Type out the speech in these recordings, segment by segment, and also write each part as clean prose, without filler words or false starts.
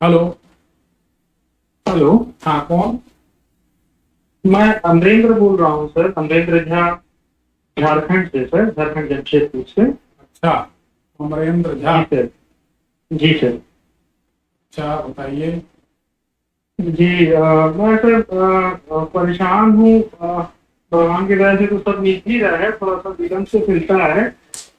Hello. Hello. हाँ, कौन? मैं अमरेंद्र बोल रहा हूँ सर, अमरेंद्र झा। झारखंड से सर, झारखंड जमशेदपुर से। अच्छा, अमरेंद्र झा। जी सर। जी सर। अच्छा, बताइए। जी मैं सर परेशान हूँ। भगवान की दया से तो सब मिल ही रहा है, थोड़ा सा विलम्ब से मिलता है।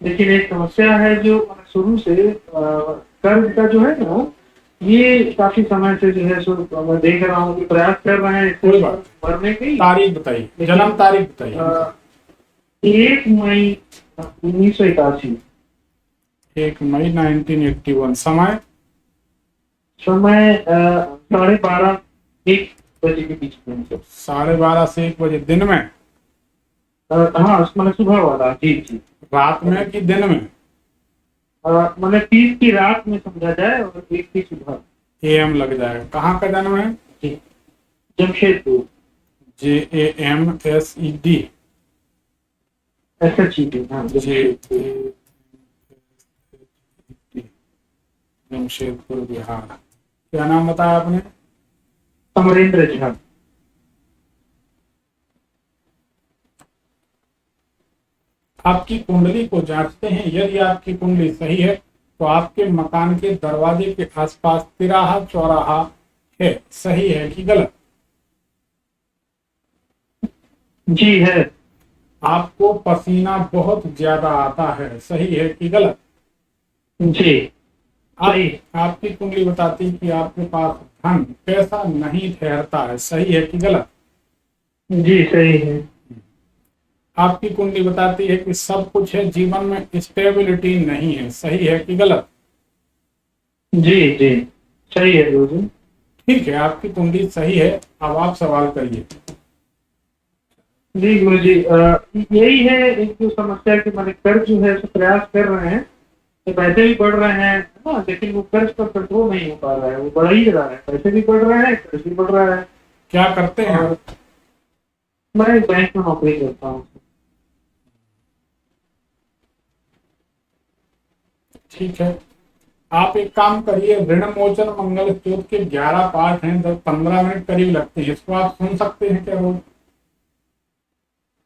लेकिन एक समस्या है जो शुरू से कर्ज का जो है ना, ये काफी समय से जो है सो मैं देख रहा हूँ कि प्रयास कर रहे हैं इसे कोई बात नहीं। भरने की। तारीख बताइए, लेकिन जन्म तारीख बताइए हमसे। 1 मई 1981। 1 मई 1981। समय? समय 12:30 1 बजे के बीच में सर। 12:30 से 1 बजे दिन में? हाँ, मैंने सुबह वाला, जी जी। रात में कि दिन में? मैंने 30 की रात में समझा जाए और 1 की सुबह। AM लग जाएगा। कहाँ का जन्म है? जी, जमशेदपुर। JAMSED। SHED, हाँ जमशेदपुर। JAMSED, जमशेदपुर बिहार। क्या नाम बताया आपने? अमरेंद्र झा। आपकी कुंडली को जांचते हैं। यदि आपकी कुंडली सही है तो आपके मकान के दरवाजे के आसपास तिराहा चौराहा है। सही है कि गलत? जी है। आपको पसीना बहुत ज्यादा आता है। सही है कि गलत? जी आप सही। आपकी कुंडली बताती है कि आपके पास धन पैसा नहीं ठहरता है। सही है कि गलत? जी सही है। आपकी कुंडली बताती है कि सब कुछ है, जीवन में स्टेबिलिटी नहीं है। सही है कि गलत? जी जी सही है गुरु जी। ठीक है, आपकी कुंडली सही है। अब आप सवाल करिए। जी गुरु जी, यही है एक जो समस्या कि मैंने कर्ज जो है सो प्रयास कर रहे हैं, तो पैसे भी बढ़ रहे हैं ना, लेकिन वो कर्ज पर कंट्रोल नहीं हो पा रहा है, वो बढ़ ही रहा है, पैसे भी बढ़ रहे हैं, कर्ज भी बढ़ रहा है। क्या करते हैं और आप? मैं एक बैंक में नौकरी करता हूँ। ठीक है, आप एक काम करिए। ऋण मोचन मंगल स्तोत्र के 11 पाठ हैं, 10-15 मिनट करीब लगते हैं। इसको आप सुन सकते हैं क्या रोज?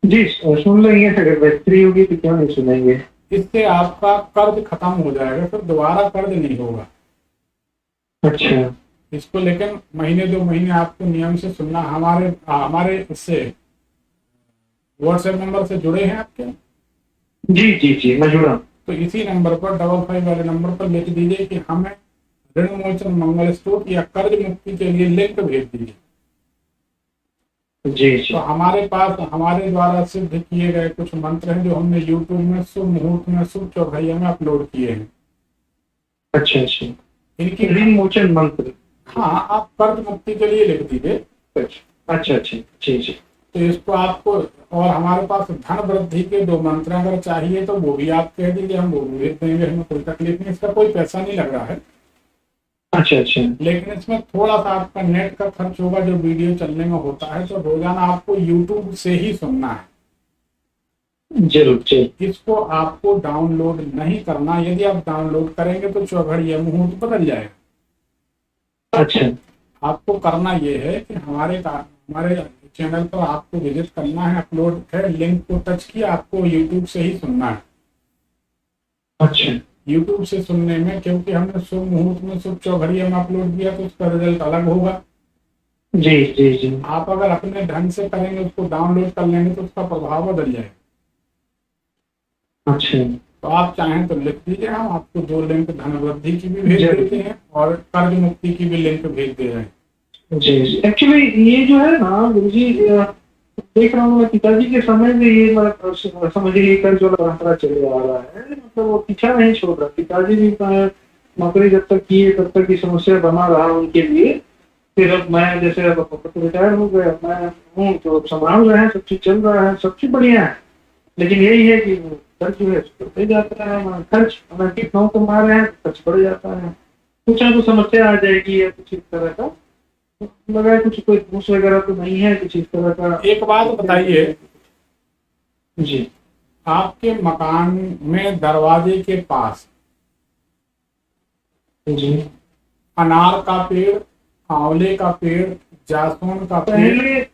जी सुन लेंगे, अगर बेहतरी होगी तो क्यों नहीं सुनेंगे। इससे आपका कर्ज खत्म हो जाएगा, फिर दोबारा कर्ज नहीं होगा। अच्छा। इसको लेकिन महीने 2 महीने आपको नियम से सुनना। हमारे हमारे इससे व्हाट्सएप नंबर से जुड़े हैं आपके? जी जी जी मैं जुड़ा। तो इसी नंबर पर 55 वाले नंबर पर लिख दीजिए कि हमें ऋण मोचन मंगल स्तोत्र या कर्ज मुक्ति के लिए लिंक भेज दीजिए। जी तो जी। हमारे पास हमारे द्वारा सिद्ध किए गए कुछ मंत्र हैं जो हमने यूट्यूब में शुभ मुहूर्त में शुभ चौघड़िया में अपलोड किए हैं। अच्छा अच्छा। इनकी ऋण मोचन मंत्र। हाँ, आप कर्ज मुक्ति के लिए लिख दीजिए। अच्छा अच्छा अच्छा। जी जी। तो इसको आपको, और हमारे पास धन वृद्धि के 2 मंत्र अगर चाहिए तो वो भी आप कह दीजिए, हम वो भी भेज देंगे। हमें कोई तकलीफ नहीं, इसका कोई पैसा नहीं लग रहा है। अच्छा अच्छा। लेकिन इसमें थोड़ा सा आपका नेट का खर्च होगा जो वीडियो चलने में होता है। तो रोजाना आपको यूट्यूब से ही सुनना है। जरूर जरूर। इसको आपको डाउनलोड नहीं करना। यदि आप डाउनलोड करेंगे तो चौघड़िया मुहूर्त बदल जाएगा। अच्छा आपको करना ये है कि हमारे चैनल पर आपको विजिट करना है। अपलोड है, लिंक को टच किया, आपको यूट्यूब से ही सुनना है। अच्छा। यूट्यूब से सुनने में, क्योंकि हमने शुभ मुहूर्त में शुभ चौघड़िया में अपलोड किया तो उसका रिजल्ट अलग होगा। जी जी जी। आप अगर अपने ढंग से करेंगे, उसको डाउनलोड कर लेंगे तो उसका प्रभाव बदल जाएगा। अच्छा। तो आप चाहें तो लिख दीजिए, हम आपको 2 लिंक धन वृद्धि की भी भेज जरूर। देते हैं और कर्ज मुक्ति की भी लिंक भेज दे रहे हैं। जी जी, एक्चुअली ये जो है ना गुरु जी, देख रहा हूँ मैं पिताजी के समय में ये मतलब समझ लीजिए कर्ज वाला परंपरा चले आ रहा है, मतलब वो पीछा नहीं छोड़ रहा। पिताजी भी नौकरी जब तक किए तब तक की समस्या बना रहा उनके लिए। फिर अब मैं जैसे अब रिटायर हो गया, मैं हूँ तो अब संभाल रहे हैं, सब चीज चल रहा है, सब चीज बढ़िया है। लेकिन यही है कि खर्च जो है बढ़ते जाता है, खर्च हमें कितना कमा रहे हैं, खर्च बढ़ जाता है। कुछ ना कुछ समस्या आ जाएगी या कुछ इस तरह का लगा है, कुछ कोई घूस वगैरह तो नहीं है, कुछ इस तरह का। एक बात बताइए, जी आपके मकान में दरवाजे के पास जी। अनार का पेड़, आंवले का पेड़, जासून का पेड़, पहले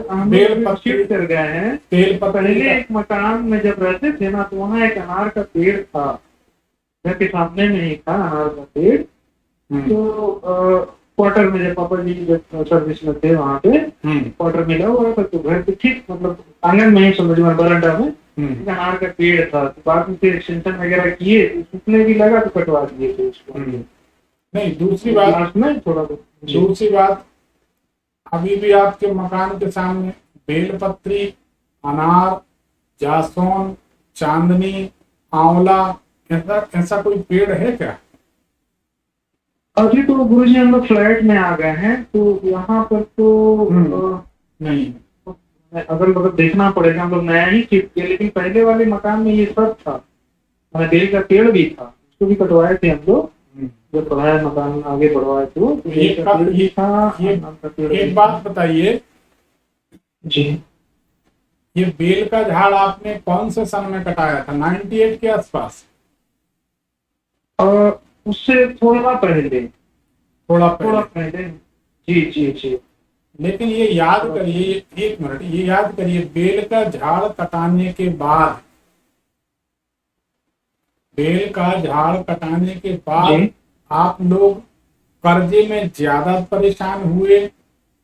हम बेल लोग पत्री, शिफ्ट कर गए हैं। बेल पत्री पहले का, एक मकान में जब रहते थे ना, तो वहाँ एक अनार का पेड़ था, घर के सामने में ही था अनार का पेड़। तो क्वार्टर में जब पापा जी जब सर्विस में थे वहाँ पे क्वार्टर मिला हुआ था, तो घर के ठीक मतलब आंगन में ही समझ में बरामदा में एक अनार का पेड़ था। तो बाद में फिर एक्सटेंशन वगैरह किए, तो सूखने भी लगा तो कटवा दिए थे उसको। नहीं, दूसरी बात, लास्ट में थोड़ा दूसरी बात, अभी भी आपके मकान के सामने बेलपत्री, अनार, जासून, चांदनी, आंवला, ऐसा ऐसा कोई पेड़ है क्या? अभी तो गुरुजी हम लोग फ्लैट में आ गए हैं, तो यहाँ पर तो नहीं, अगर मतलब देखना पड़ेगा, हम लोग नया ही शिफ्ट किया। लेकिन पहले वाले मकान में ये सब था, हमारे बेल का पेड़ भी था, उसको भी कटवाए थे हम लोग जब बढ़ाया मकान आगे बढ़वाए तो बेल का पेड़ भी था, आम का पेड़ भी एक था। बात बताइए जी, ये बेल का झाड़ आपने कौन से सन में कटाया था? 98 के आसपास? और उससे थोड़ा पहले, थोड़ा थोड़ा पहले। पहले। जी जी जी। लेकिन ये याद करिए, एक मिनट, ये याद करिए, बेल का झाड़ कटाने के बाद, बेल का झाड़ कटाने के बाद जी। आप लोग कर्जे में ज्यादा परेशान हुए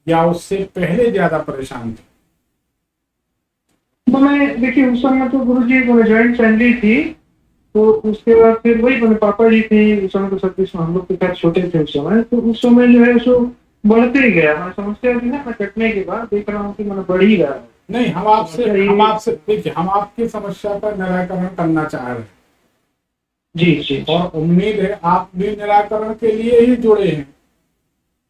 या उससे पहले ज्यादा परेशान थे? तो मैं देखिए उस समय तो गुरुजी ज्वाइंट फैमिली थी, तो उसके बाद फिर वही मेरे पापा जी थे उस समय, तो सब कुछ हम लोग के साथ छोटे थे उस समय। तो उस समय जो है सो बढ़ते ही गया, मैं समस्या थी ना, मैं कटने के बाद देख रहा हूँ कि मैंने बढ़ ही रहा है। नहीं, हम आपसे देखिए, हम आपकी समस्या का निराकरण करना चाह रहे हैं जी जी और उम्मीद है आप भी निराकरण के लिए ही जुड़े हैं।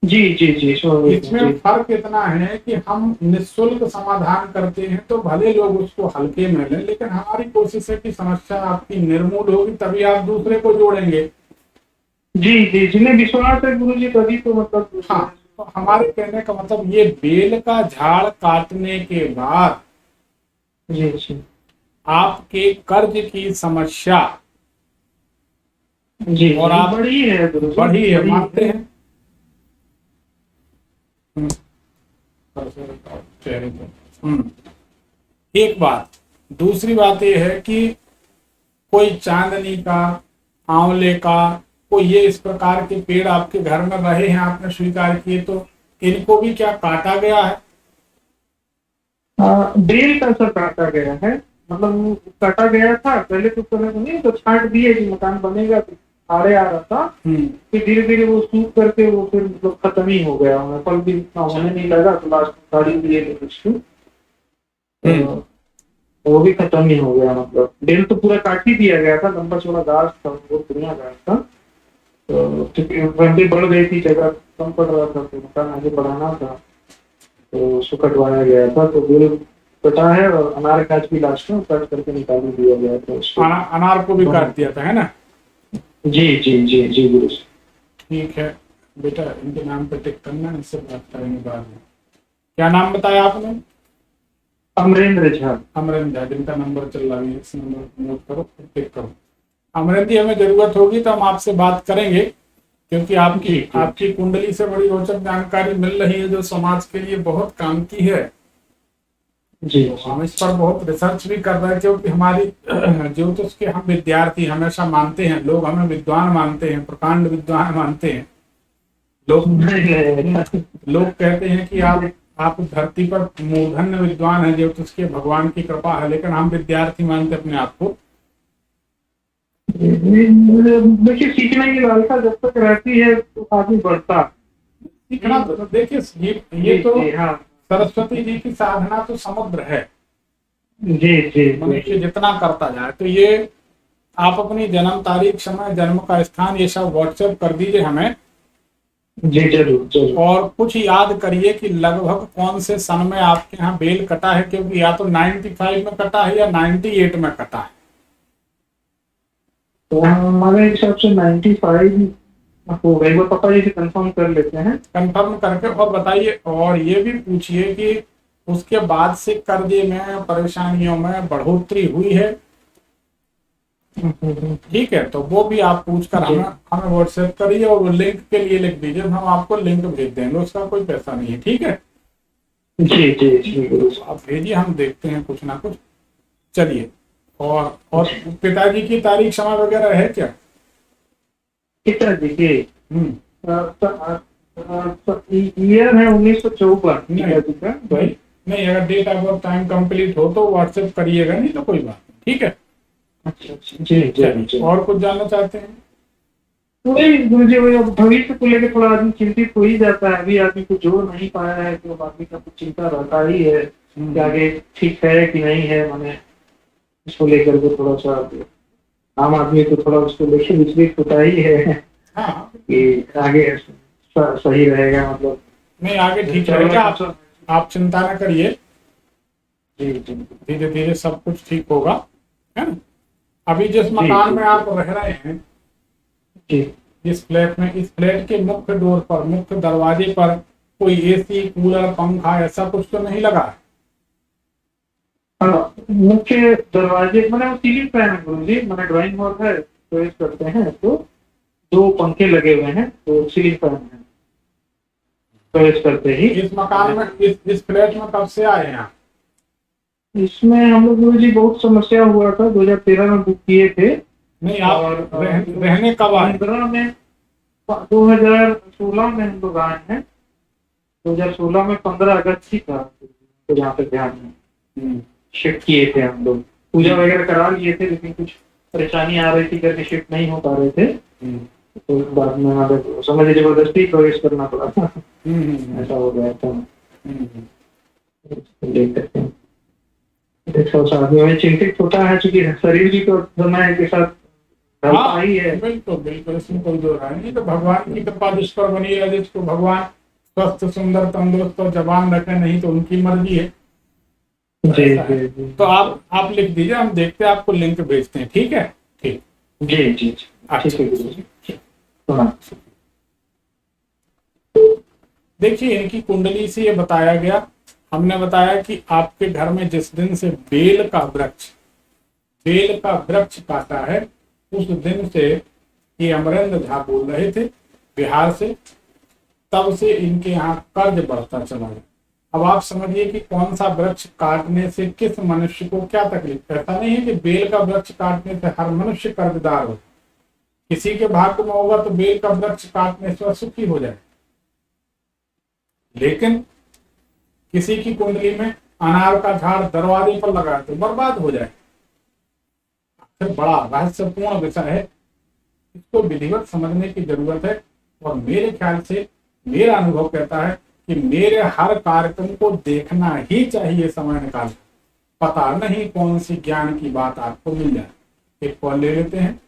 जी जी जी। इसमें फर्क इतना है कि हम निःशुल्क समाधान करते हैं तो भले लोग उसको हल्के में लें, लेकिन हमारी कोशिश है कि समस्या आपकी निर्मूल होगी, तभी आप दूसरे को जोड़ेंगे। जी जी, जिन्हें विश्वास है गुरुजी तभी तो मतलब। हाँ, तो हमारे कहने का मतलब ये बेल का झाड़ काटने के बाद जी जी आपके कर्ज की समस्या जी, और आप बड़ी है गुरुजी, बढ़ी है, बड़ी मानते है। हैं? चेहरे पे। एक बात, दूसरी बात यह है कि कोई चांदनी का, आंवले का, कोई ये इस प्रकार के पेड़ आपके घर में रहे हैं, आपने स्वीकार किए, तो इनको भी क्या काटा गया है? बेल का असर काटा गया है, मतलब वो काटा गया था पहले, तो पहले तो नहीं, तो छांट दिए कि मकान बनेगा, तो आड़े आ रहा था। फिर धीरे धीरे वो सूख करके वो फिर मतलब खत्म ही हो गया, फल भी इतना होने नहीं लगा, तो लास्ट में गाड़ी दिए थे कुछ तो वो भी खत्म ही हो गया। मतलब बेल तो पूरा काट ही दिया गया था, लंबा चौड़ा गाछ था, बहुत बढ़िया गाछ था। तो क्योंकि फैमिली बढ़ गई थी, जगह कम पड़ रहा था, तो मकान आगे बढ़ाना था, तो उसको कटवाया गया था। तो बेल कटा है और अनार काट भी लास्ट में कट करके निकाल दिया गया था उसको। अनार को भी काट दिया था, है ना? जी जी जी जी गुरु। ठीक है बेटा, इनके नाम पे टिक करना, इससे बात करेंगे बाद में। क्या नाम बताया आपने? अमरेंद्र झा। अमरेंद्र झा, जिनका नंबर चल रहा है, इस नंबर नोट करो, टिक करो। अमरेंद्र जी, हमें जरूरत होगी तो हम आपसे बात करेंगे, क्योंकि आपकी कुंडली से बड़ी रोचक जानकारी मिल रही है जो समाज के लिए बहुत काम की है। जी, तो हम इस पर बहुत रिसर्च भी कर रहे थे, क्योंकि हमारी ज्योतिष के हम विद्यार्थी हमेशा मानते हैं, लोग हमें विद्वान मानते हैं, प्रकांड विद्वान मानते हैं। लोग कहते हैं कि आप धरती पर मूर्धन्य विद्वान है, ज्योतिष के भगवान की कृपा है, लेकिन हम विद्यार्थी मानते अपने आप को। देखिए सीखने की लालसा जब तक रहती है तो आदमी बढ़ता। सीखना तो देखिए, ये तो सरस्वती जी की साधना तो समुद्र है। जी जी, मनुष्य जितना करता जाए, तो ये आप अपनी जन्म तारीख, समय, जन्म का स्थान, ये सब व्हाट्सएप कर दीजिए हमें। जी जरूर जरूर। और कुछ याद करिए कि लगभग कौन से सन में आपके यहाँ बेल कटा है, क्योंकि या तो 95 में कटा है या 98 में कटा है। तो हमारे हिसाब से 95 हो गई, वो पापा जी से कंफर्म कर लेते हैं। कंफर्म करके और बताइए, और ये भी पूछिए कि उसके बाद से कर्जे में, परेशानियों में बढ़ोतरी हुई है? ठीक है, तो वो भी आप पूछ कर जी। हमें हमें व्हाट्सएप करिए और वो लिंक के लिए लिख दीजिए, हम आपको लिंक भेज देंगे, उसका कोई पैसा नहीं है। ठीक है, जी जी जी गुरुजी। आप भेजिए, हम देखते हैं कुछ ना कुछ। चलिए, और जी। पिताजी की तारीख समय वगैरह है क्या? पिताजी के हम्म। ईयर है 1954 नहीं पिताजी का। नहीं नहीं, अगर date of birth time complete हो तो व्हाट्सएप करिएगा, नहीं तो कोई बात नहीं। ठीक है, अच्छा अच्छा जी जी चलिए, जी। और कुछ जानना चाहते हैं? वही गुरुजी, वही अब भविष्य को लेकर थोड़ा आदमी चिंतित हो ही जाता है। अभी आदमी को जोड़ नहीं पाया है तो आदमी का कुछ चिंता रहता ही है कि आगे ठीक है कि नहीं है। मैंने इसको लेकर के थोड़ा सा आम आदमी को थोड़ा उसको लेकर विचलित होता ही है हाँ, कि आगे सही रहेगा, मतलब नहीं, आगे ठीक चल रहेगा, रहा है। आप चिंता ना करिए, जी जी धीरे धीरे सब कुछ ठीक होगा, है ना। अभी जिस जी मकान जी में आप रह रहे हैं, जी। इस फ्लैट में, इस फ्लैट के मुख्य डोर पर, मुख्य दरवाजे पर कोई एसी, कूलर, पंखा ऐसा कुछ तो नहीं लगा है? हाँ, मुख्य दरवाजे मैंने वो सीलिंग फैन है गुरुजी, मैंने ड्राइंग हॉल है प्रवेश करते हैं तो 2 पंखे लगे हुए हैं, तो सीलिंग फैन है प्रवेश करते ही। इस मकान में, इस फ्लैट में कब से आए हैं आप? इसमें हम लोग गुरुजी बहुत समस्या हुआ था, 2013 में बुक किए थे। नहीं, आप और रहने कब आए? 15 में 2016 में हम लोग आए हैं। 2016 में 15 अगस्त ही था, तो जहाँ तक ध्यान में शिफ्ट किए थे हम लोग। पूजा वगैरह करा लिए थे लेकिन कुछ परेशानी आ रही थी करके शिफ्ट नहीं हो पा रहे थे। तो बाद में मतलब समझ जबरदस्ती प्रवेश करना पड़ा था। ऐसा हो गया था। देख सकते हैं, देखो आदमी में चिंतित होता है क्योंकि शरीर भी तो समय के साथ ढलता ही है। बिल्कुल बिल्कुल, इसमें कोई दो राय नहीं। तो भगवान की कृपा जिस पर बनी रहे, जिसको भगवान स्वस्थ, सुंदर, तंदुरुस्त और जवान रखे, नहीं तो उनकी मर्जी है। जी ऐसा है। जी जी। तो आप लिख दीजिए, हम देखते हैं, आपको लिंक भेजते हैं। ठीक है, ठीक। जी जी जी। ठीक है गुरु जी। प्रणाम। देखिए, इनकी कुंडली से ये बताया गया, हमने बताया कि आपके घर में जिस दिन से बेल का वृक्ष काटा है, उस दिन से, ये अमरेंद्र झा बोल रहे थे बिहार से, तब से इनके यहाँ कर्ज बढ़ता चला गया। अब आप समझिए कि कौन सा वृक्ष काटने से किस मनुष्य को क्या तकलीफ। ऐसा नहीं है कि बेल का वृक्ष काटने से हर मनुष्य कर्जदार हो, किसी के भाग्य में होगा तो बेल का वृक्ष काटने से सुखी हो जाए, लेकिन किसी की कुंडली में अनार का झाड़ दरवाजे पर लगा तो बर्बाद हो जाए। फिर बड़ा रहस्यपूर्ण विषय है, इसको विधिवत समझने की जरूरत है। और मेरे ख्याल से, मेरा अनुभव कहता है कि मेरे हर कार्यक्रम को देखना ही चाहिए समय निकाल। पता नहीं कौन सी ज्ञान की बात आपको मिल जाए। एक कॉल ले लेते हैं।